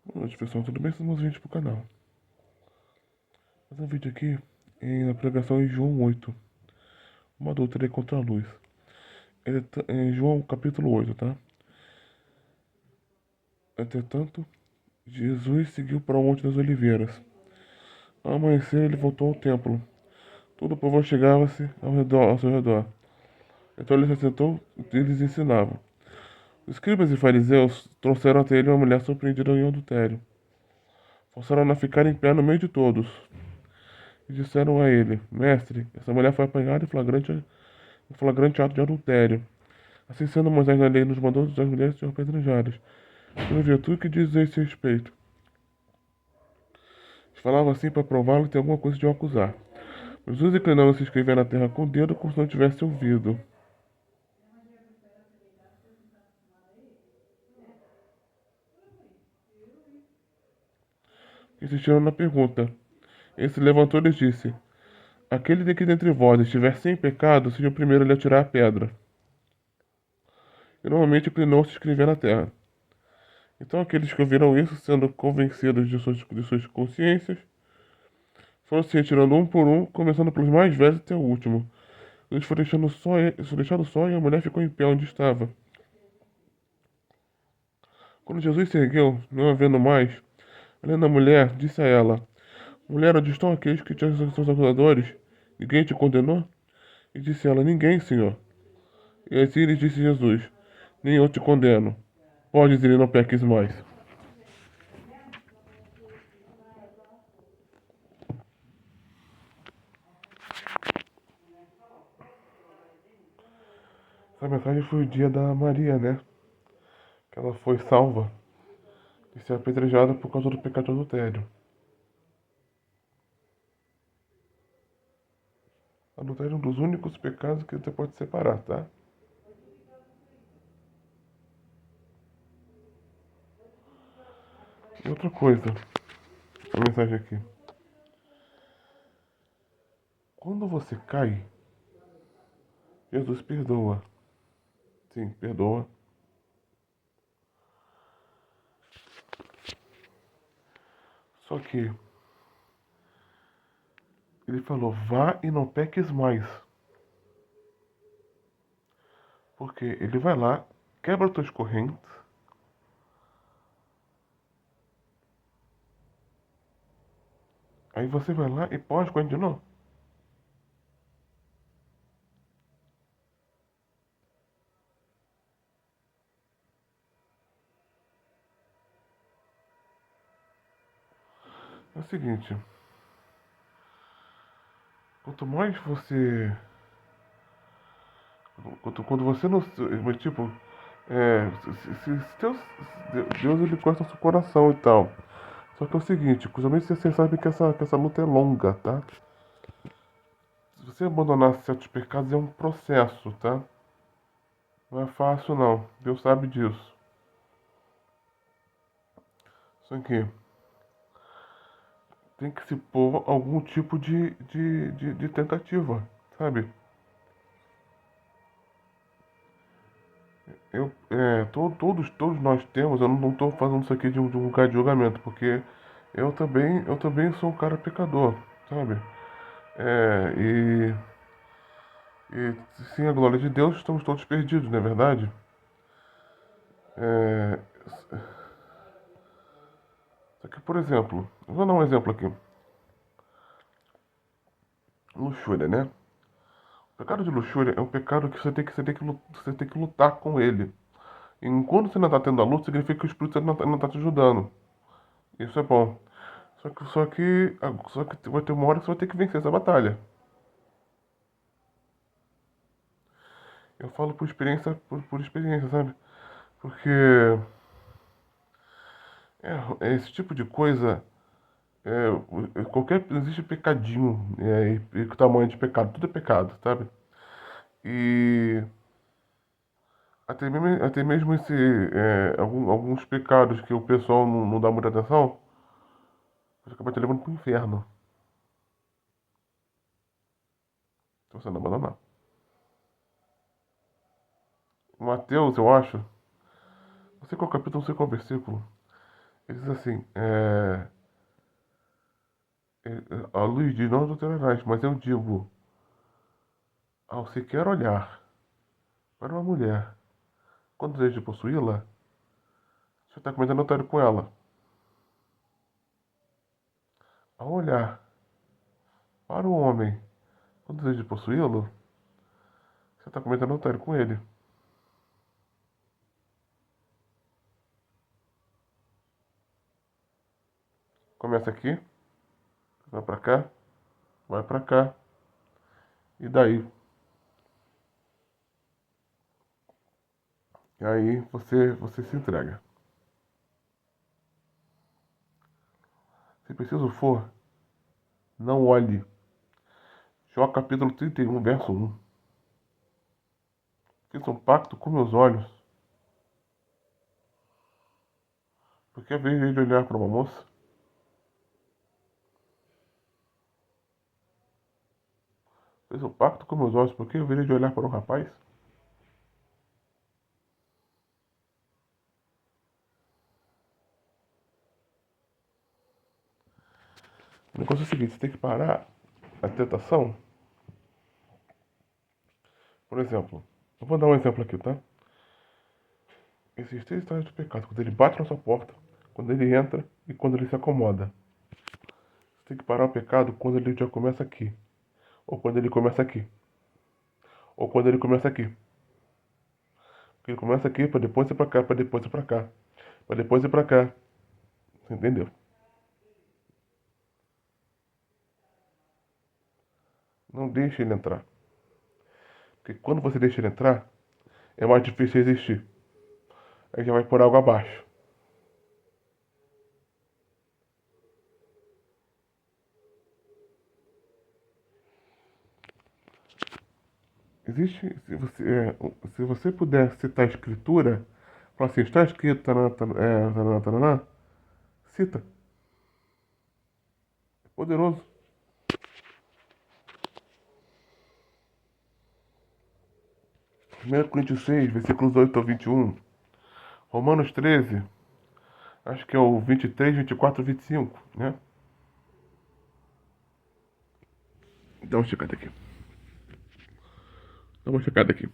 Boa noite, pessoal, tudo bem? Estamos vídeos pro canal. Vou fazer um vídeo aqui na pregação em João 8, uma adulteria contra a luz. Em João capítulo 8, tá? Entretanto, Jesus seguiu para o Monte das Oliveiras. Ao amanhecer, ele voltou ao templo. Todo o povo chegava-se ao seu redor. Então ele se sentou e lhes ensinava. Os escribas e fariseus trouxeram até ele uma mulher surpreendida em adultério. Forçaram-na a ficar em pé no meio de todos. E disseram a ele: Mestre, essa mulher foi apanhada em flagrante ato de adultério. Assim sendo, Moisés na lei nos mandou as mulheres serem apedrejadas. Todavia, tu que dizes a esse respeito? Eles falavam assim para prová-lo e ter alguma coisa de o acusar. Jesus inclinando-se a escrever na terra com o dedo como se não tivesse ouvido. Insistiram na pergunta. Ele se levantou e lhes disse: Aquele de que dentre vós estiver sem pecado, seja o primeiro a lhe atirar a pedra. E normalmente inclinou-se a escrever na terra. Então aqueles que ouviram isso, sendo convencidos de suas consciências, foram se retirando um por um, começando pelos mais velhos até o último. Eles foram deixando só e a mulher ficou em pé onde estava. Quando Jesus se ergueu, não a vendo mais, olhando a mulher, disse a ela: Mulher, onde estão aqueles que te seus acusadores? Ninguém te condenou? E disse ela: Ninguém, Senhor. E assim lhe disse Jesus: Nem eu te condeno. Podes ir e não peques mais. Essa mensagem foi o dia da Maria, né? Que ela foi salva de ser apedrejada por causa do pecado de adultério. Adultério é um dos únicos pecados que você pode separar, tá? E outra coisa, a mensagem aqui. Quando você cai, Jesus perdoa. Sim, perdoa. Só que ele falou: vá e não peques mais. Porque ele vai lá, quebra tuas correntes. Aí você vai lá e pode continuar. É o seguinte, quanto mais você. Quando você não. Mas tipo, Deus ele gosta do seu coração e tal. Só que é o seguinte, curiosamente você sabe que essa luta é longa, tá? Se você abandonar certos pecados é um processo, tá? Não é fácil não. Deus sabe disso. Só que tem que se pôr algum tipo de tentativa, sabe? Todos nós temos, eu não estou fazendo isso aqui de um lugar de julgamento, porque eu também sou um cara pecador, sabe? É, e sem a glória de Deus estamos todos perdidos, não é verdade? É, só que, por exemplo, eu vou dar um exemplo aqui. Luxúria, né? O pecado de luxúria é um pecado que você tem que lutar com ele. Enquanto você não está tendo a luta, significa que o Espírito Santo não tá te ajudando. Isso é bom. Só que vai ter uma hora que você vai ter que vencer essa batalha. Eu falo por experiência, por experiência, sabe? Porque esse tipo de coisa, existe pecadinho, e o tamanho de pecado, tudo é pecado, sabe? E até mesmo alguns pecados que o pessoal não dá muita atenção, você acaba te levando pro inferno, se você não abandonar. Mateus, eu acho, não sei qual capítulo, não sei qual versículo, Ele diz assim, a luz diz não adulterarás, mas eu digo, ao sequer olhar para uma mulher, quando deseja possuí-la, você está cometendo adultério com ela. Ao olhar para o homem, quando deseja possuí-lo, você está cometendo adultério com ele. Começa aqui, vai pra cá, e daí? E aí você se entrega. Se preciso for, não olhe. Jó capítulo 31, verso 1. Fiz um pacto com meus olhos, porque a vez de olhar para uma moça, fiz um pacto com meus olhos, porque a vez de olhar para um rapaz. O negócio é o seguinte, você tem que parar a tentação. Por exemplo, eu vou dar um exemplo aqui, tá? Existem três estágios do pecado. Quando ele bate na sua porta, quando ele entra e quando ele se acomoda. Você tem que parar o pecado quando ele já começa aqui. Ou quando ele começa aqui. Ou quando ele começa aqui. Porque ele começa aqui para depois ir pra cá, para depois ir pra cá. Para depois ir pra cá. Você entendeu? Não deixe ele entrar. Porque quando você deixa ele entrar, é mais difícil resistir. Aí já vai por água abaixo. Existe, se você puder citar a escritura, fala assim, está escrito, taraná, cita. É poderoso. 1 Coríntios 6, versículos 8 ao 21. Romanos 13, acho que é o 23, 24, 25, né? Dá uma checada aqui. Dá uma checada aqui.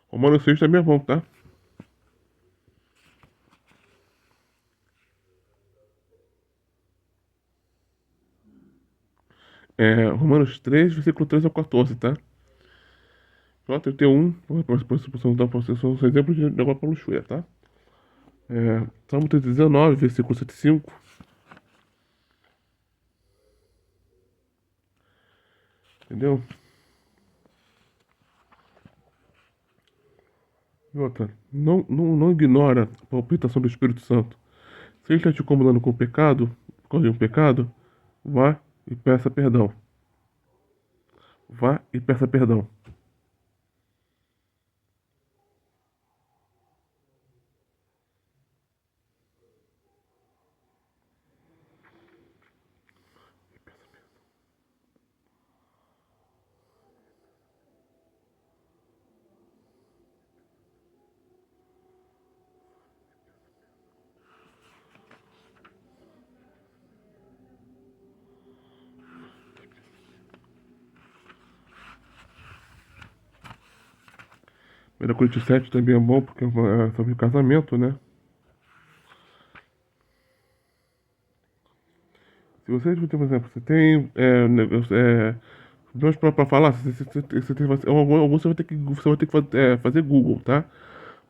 Romanos 6 também é bom, tá? Romanos 3, versículo 3 ao 14, tá? Jó 31, são exemplos de negócio para luxúria, tá? Salmo 19, versículo 75. Entendeu? E outra, não ignora a palpitação do Espírito Santo. Se ele está te incomodando com o pecado, por causa de um pecado, vá e peça perdão. Vá e peça perdão. Primeira Coríntios 7 também é bom, porque é sobre casamento, né? Se você, por exemplo, você tem problemas para falar, você tem, algum você vai ter que fazer Google, tá?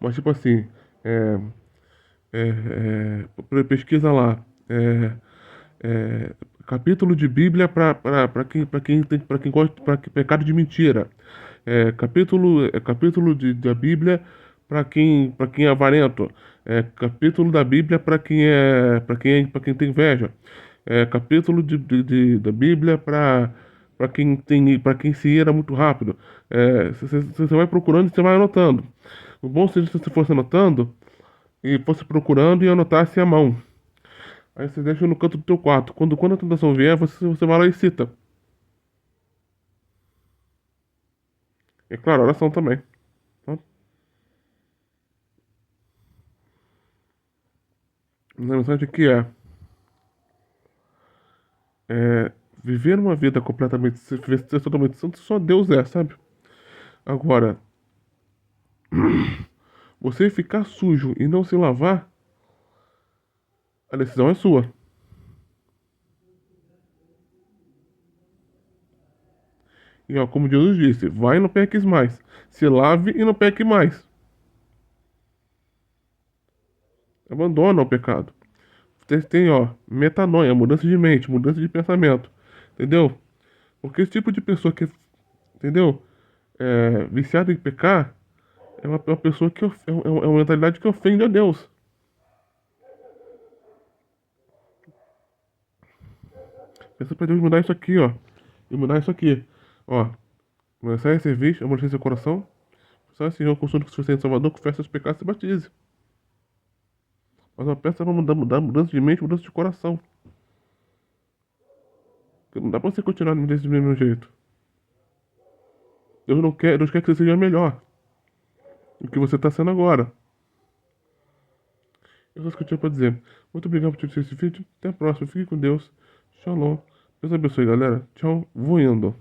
Mas tipo assim, é, pesquisa lá, é, é, capítulo de Bíblia para quem gosta para pecado de mentira, capítulo da Bíblia para quem é avarento, capítulo da Bíblia para quem tem inveja, capítulo da Bíblia para quem se ira muito rápido. Você vai procurando e você vai anotando. O bom seria se você fosse anotando e fosse procurando e anotasse à mão. Aí você deixa no canto do teu quarto. Quando a tentação vier, você vai lá e cita. E claro, oração também. Tá? A mensagem aqui é viver uma vida completamente, ser totalmente santo, só Deus é, sabe? Agora, você ficar sujo e não se lavar, a decisão é sua. E ó, como Jesus disse, vai e não peques mais. Se lave e não peque mais. Abandona o pecado. Tem, ó, metanoia, mudança de mente, mudança de pensamento. Entendeu? Porque esse tipo de pessoa que, entendeu? Viciada em pecar, é uma pessoa é uma mentalidade que ofende a Deus. Pensa pra Deus mudar isso aqui, ó. E mudar isso aqui. Ó, começar a servir, amolecer seu coração. Só assim, eu consumo que se você é Salvador, confessa seus pecados e se batize. Mas uma peça pra mudar mudança de mente, mudança de coração. Porque não dá pra você continuar desse mesmo jeito. Deus quer que você seja melhor do que você tá sendo agora. É só isso que eu tinha pra dizer. Muito obrigado por ter assistido esse vídeo. Até a próxima. Fique com Deus. Shalom. Deus abençoe, galera. Tchau. Vou indo.